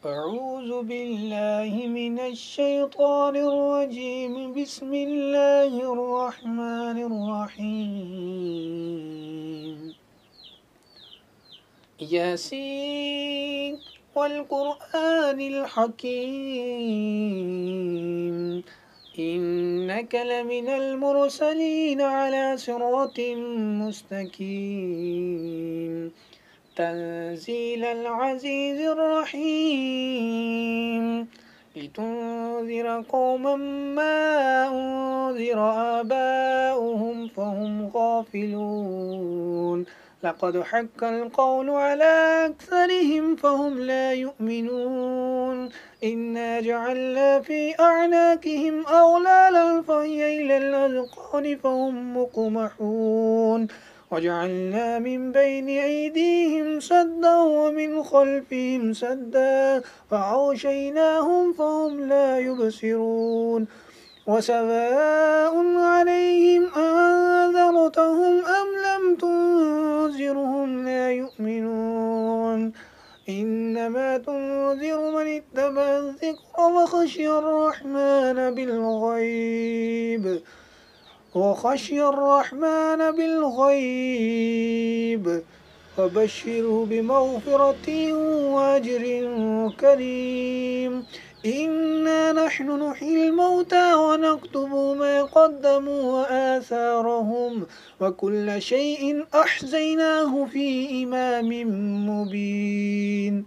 أعوذ بالله من الشيطان الرجيم. بسم الله الرحمن الرحيم. ياسين والقرآن الحكيم، إنك لمن المرسلين على صراط مستقيم، تنزيل العزيز الرحيم، لتنذر قوما ما أنذر آباؤهم فهم غافلون. لقد حق القول على أكثرهم فهم لا يؤمنون. إنا جعلنا في أعناقهم أغلالا فهي إلى الأذقان فهم مقمحون. وجعلنا من بين أيديهم سدا ومن خلفهم سدا فأغشيناهم فهم لا يبصرون. وسواء عليهم أنذرتهم أم لم تنذرهم لا يؤمنون. إنما تنذر من اتبع الذكر وخشي الرحمن بالغيب فبشره بمغفرة وأجر كريم. إنا نحن نحيي الموتى ونكتب ما قدموا وآثارهم وكل شيء أحصيناه في إمام مبين.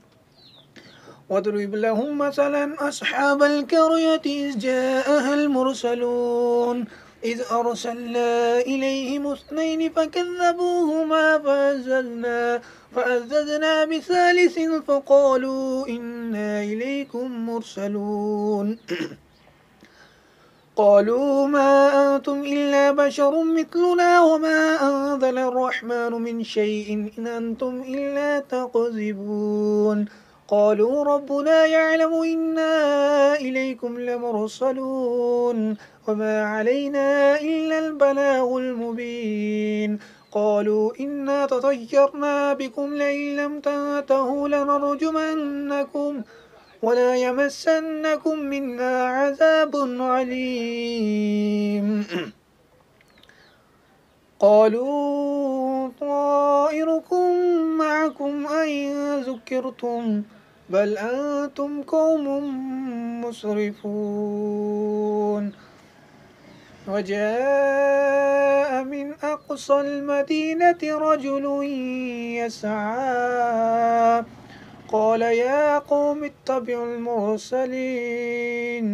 واضرب لهم مثلا أصحاب القرية إذ جاءها المرسلون إذ أرسلنا إليهم اثنين فكذبوهما فعززنا بثالث فقالوا إنا إليكم مرسلون. قالوا ما أنتم إلا بشر مثلنا وما أنزل الرحمن من شيء إن أنتم إلا تكذبون. قالوا ربنا يعلم إنا إليكم لمرسلون وما علينا إلا البلاغ المبين. قالوا إنا تطيرنا بكم لئن لم تنتهوا لنرجمنكم ولا يمسنكم منا عذاب عليم. قالوا طائركم معكم أئن ذكرتم بل أنتم قوم مسرفون. وجاء من أقصى المدينة رجل يسعى قال يا قوم اتبعوا المرسلين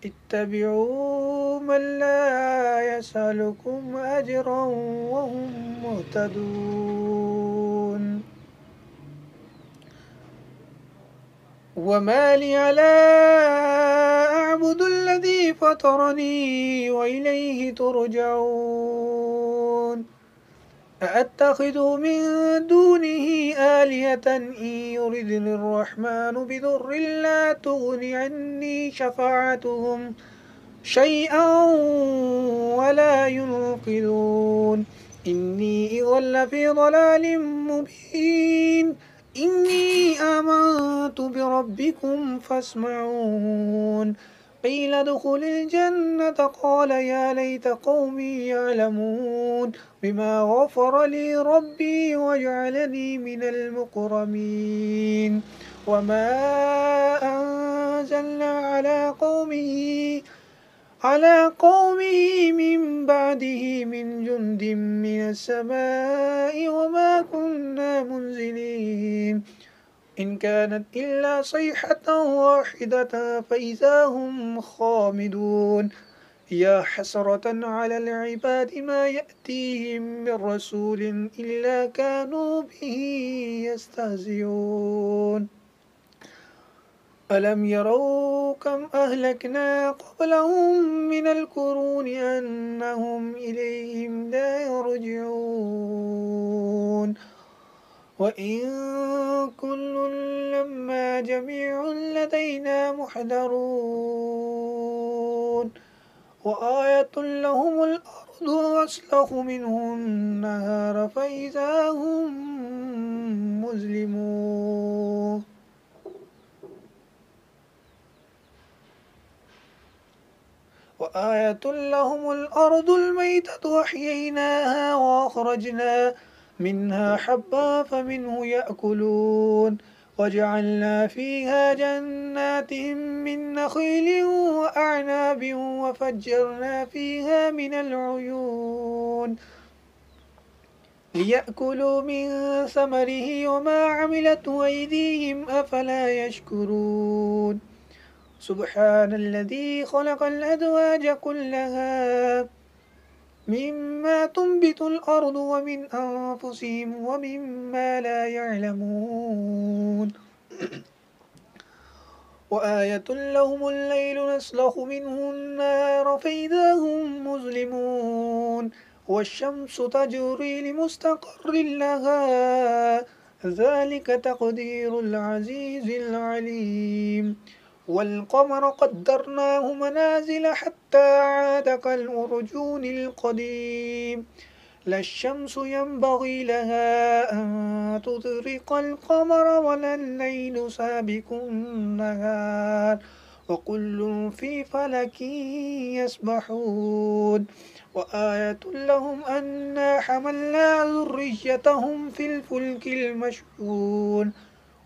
اتبعوا من لا يسألكم أجرا وهم مهتدون. وما لي لا أعبد الذي فطرني وإليه ترجعون. أأتخذ من دونه آلهة إن يردني الرحمن بضر لا تغن عني شفاعتهم شيئا ولا ينقذون. إني إذا لفي ضلال مبين. إني آمنت بربكم فاسمعون. قيل ادخل الجنة قال يا ليت قومي يعلمون بما غفر لي ربي وجعلني من المكرمين. وما أنزلنا على قومه من بعده من جند من السماء وما كنا منزلين. إن كانت إلا صيحة واحدة فإذا هم خامدون. يا حسرة على العباد ما يأتيهم من رسول إلا كانوا به يستهزئون. ألم يروا كم أهلكنا قبلهم من القرون أنهم إليهم لا يرجعون. وإن كل لما جميع لدينا محضرون. وآية لهم الأرض وأسلخ منه النهار فإذا هم مظلمون. وآية لهم الأرض الميتة أحييناها وأخرجنا منها حبا فمنه يأكلون وجعلنا فيها جنات من نخيل وأعناب وفجرنا فيها من العيون ليأكلوا من ثمره وما عملته أيديهم أفلا يشكرون سبحان الذي خلق الأزواج كلها مما تنبت الأرض ومن أنفسهم ومما لا يعلمون وآية لهم الليل نسلخ منه النار فإذا هم مظلمون والشمس تجري لمستقر لها ذلك تقدير العزيز العليم والقمر قدرناه منازل حتى عاد كالأرجون القديم لا الشمس ينبغي لها أن تدرك القمر ولا الليل سابق النهار وكل في فلك يسبحون وآية لهم أنا حملنا ذريتهم في الفلك المشحون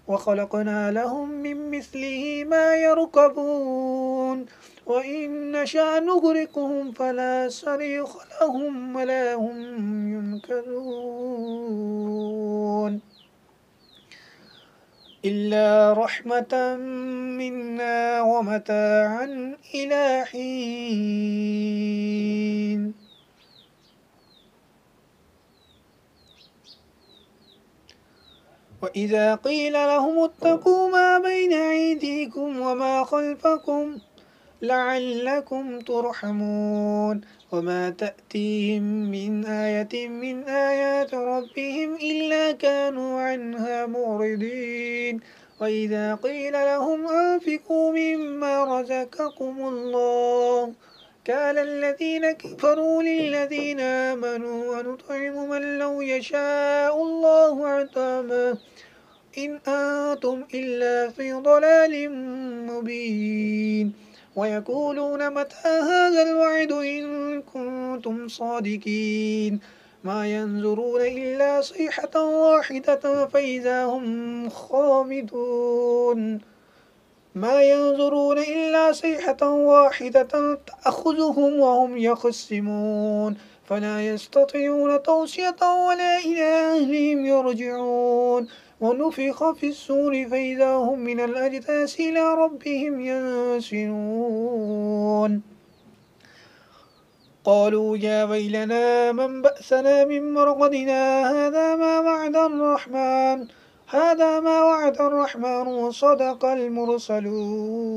وخلقنا لهم من مثله ما يركبون وإن نشأ نغرقهم فلا صريخ لهم ولا هم ينقذون إلا رحمة منا ومتاعا إلى حين وإذا قيل لهم اتقوا ما بين أيديكم وما خلفكم لعلكم ترحمون وما تأتيهم من آية من آيات ربهم إلا كانوا عنها معرضين وإذا قيل لهم أنفقوا مما رزقكم الله قال الذين كفروا للذين آمنوا ونطعم من لو يشاء الله أطعمه إن أنتم إلا في ضلال مبين ويقولون متى هذا الوعد إن كنتم صادقين ما ينظرون إلا صيحة واحدة فإذا هم خامدون ما ينظرون إلا صيحة واحدة تأخذهم وهم يخصمون فلا يستطيعون توصية ولا إلى أهلهم يرجعون ونفخ في السور فإذا هم من الأجداث إلى ربهم ينسلون قالوا يا ويلنا من بأسنا من مرقدنا هذا ما وعد الرحمن وصدق المرسلون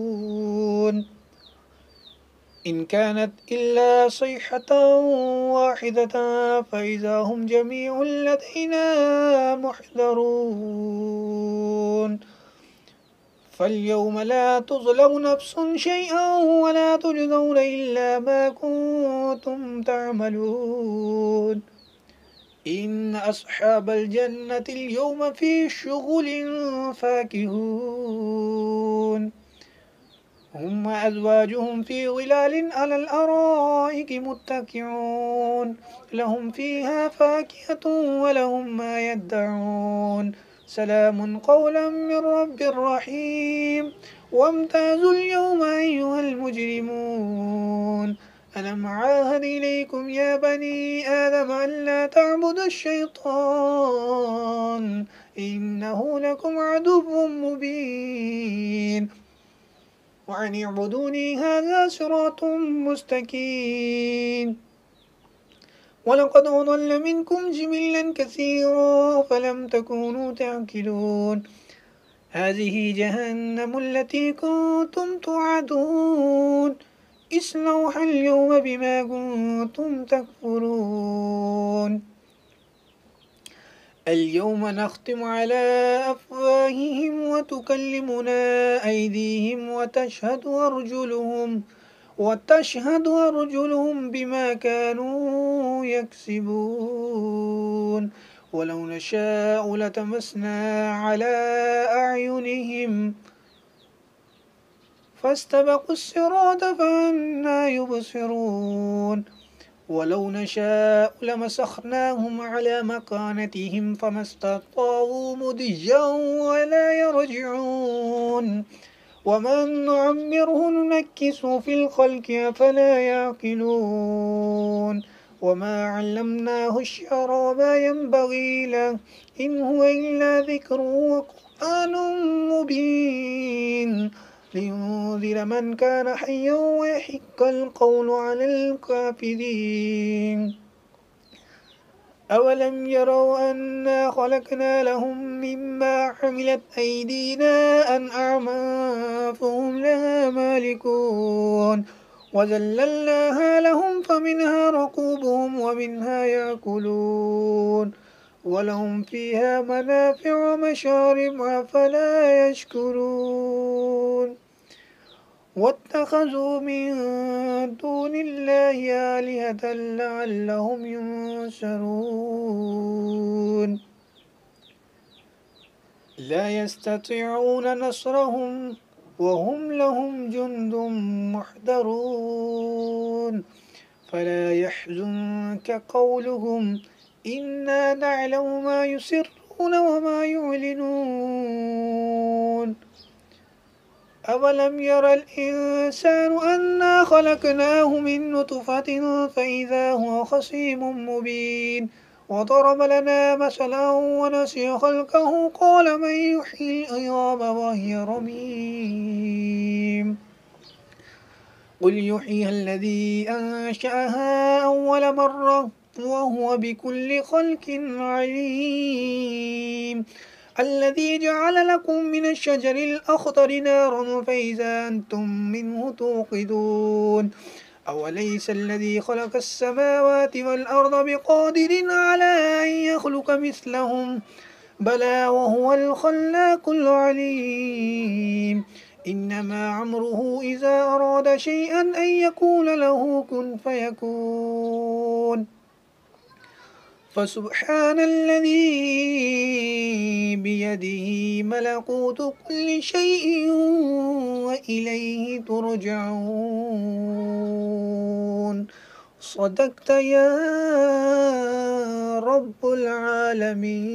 إن كانت إلا صيحة واحدة فإذا هم جميع لدينا محضرون فاليوم لا تظلم نفس شيئا ولا تجزون إلا ما كنتم تعملون إن أصحاب الجنة اليوم في شغل فاكهون هم وأزواجهم في ظلال على الأرائك متكئون لهم فيها فاكهة ولهم ما يدعون سلام قولا من رب رحيم وامتازوا اليوم أيها المجرمون ألم عاهد إليكم يا بني آدم ألا تعبدوا الشيطان إنه لكم عدو مبين وأن اعبدوني هذا صراط مستقيم ولقد أضل منكم جبلا كثيرا فلم تكونوا تعقلون هذه جهنم التي كنتم توعدون اصلوها اليوم بما كنتم تكفرون اليوم نختم على أفواههم وتكلمنا أيديهم وتشهد أرجلهم بما كانوا يكسبون ولو نشاء لتمسنا على أعينهم فاستبقوا الصراط فأنى يبصرون ولو نشاء لمسخناهم على مكانتهم فما استطاعوا مضيا ولا يرجعون ومن نعمره ننكسه في الخلق أفلا يعقلون وما علمناه الشعر وما ينبغي له إن هو إلا ذكر وقرآن مبين لينذر من كان حيا ويحق القول على الكافرين أولم يروا أنا خلقنا لهم مما عملت أيدينا أنعاما فهم لها مالكون وذللناها لهم فمنها ركوبهم ومنها يأكلون ولهم فيها منافع ومشارب أفلا يشكرون واتخذوا من دون الله آلهة لعلهم ينصرون لا يستطيعون نصرهم وهم لهم جند محضرون فلا يحزنك قولهم إنا نعلم ما يسرون وما يعلنون أولم ير الإنسان أنا خلقناه من نطفة فإذا هو خصيم مبين وضرب لنا مثلا ونسي خلقه قال من يحيي العظام وهي رميم قل يحييها الذي أنشأها أول مرة وهو بكل خلق عليم الذي جعل لكم من الشجر الأخضر نارا فإذا أنتم منه توقدون أوليس الذي خلق السماوات والأرض بقادر على أن يخلق مثلهم بلى وهو الخلاق العليم إنما عمره إذا أراد شيئا أن يقول له كن فيكون فسبحان الذي بيده ملكوت كل شيء وإليه ترجعون صدقت يا رب العالمين.